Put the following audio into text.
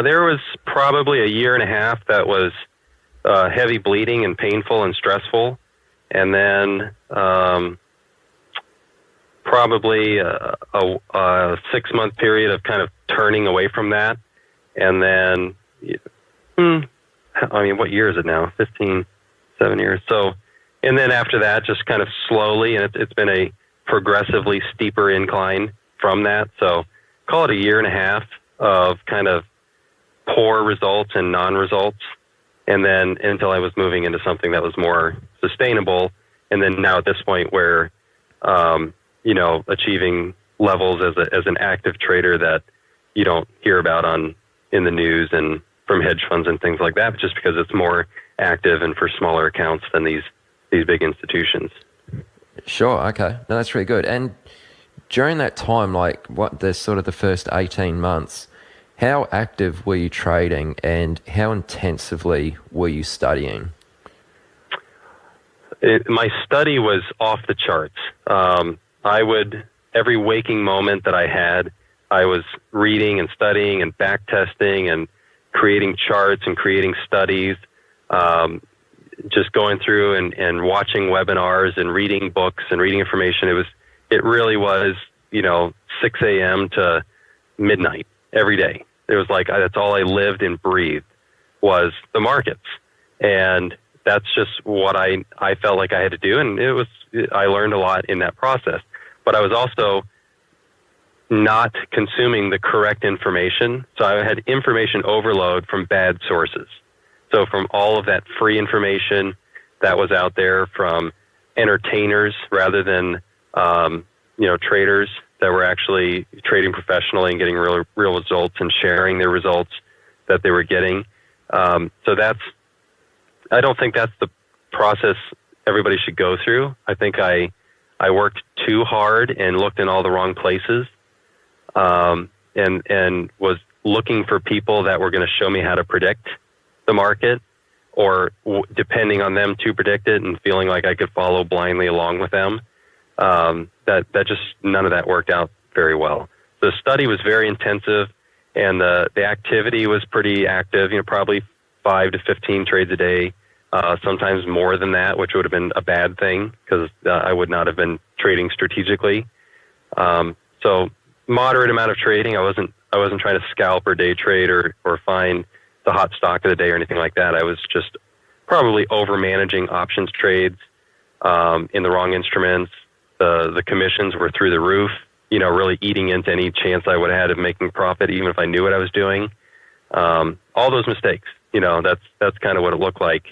There was probably a year and a half that was heavy bleeding and painful and stressful. And then probably a 6-month period of kind of turning away from that. And then, what year is it now? 7 years. So, and then after that, just kind of slowly, and it's been a progressively steeper incline from that. So call it a year and a half of kind of poor results and non-results. And then until I was moving into something that was more sustainable. And then now at this point where, achieving levels as an active trader that you don't hear about in the news and from hedge funds and things like that, just because it's more active and for smaller accounts than these big institutions. Sure. Okay. No, that's really good. And during that time, like the first 18 months, how active were you trading and how intensively were you studying? My study was off the charts. Every waking moment that I had, I was reading and studying and back testing and creating charts and creating studies, just going through and watching webinars and reading books and reading information. It really was, 6 a.m. to midnight every day. It was like, that's all I lived and breathed was the markets. And that's just what I felt like I had to do. And I learned a lot in that process, but I was also not consuming the correct information. So I had information overload from bad sources. So from all of that free information that was out there from entertainers rather than, traders that were actually trading professionally and getting real results and sharing their results that they were getting. I don't think that's the process everybody should go through. I think I worked too hard and looked in all the wrong places, and was looking for people that were going to show me how to predict the market or depending on them to predict it and feeling like I could follow blindly along with them. That just, none of that worked out very well. The study was very intensive and the activity was pretty active, probably 5 to 15 trades a day, sometimes more than that, which would have been a bad thing because I would not have been trading strategically. So moderate amount of trading. I wasn't trying to scalp or day trade or find the hot stock of the day or anything like that. I was just probably over managing options trades in the wrong instruments. The commissions were through the roof, really eating into any chance I would have had of making profit, even if I knew what I was doing. All those mistakes, that's kind of what it looked like.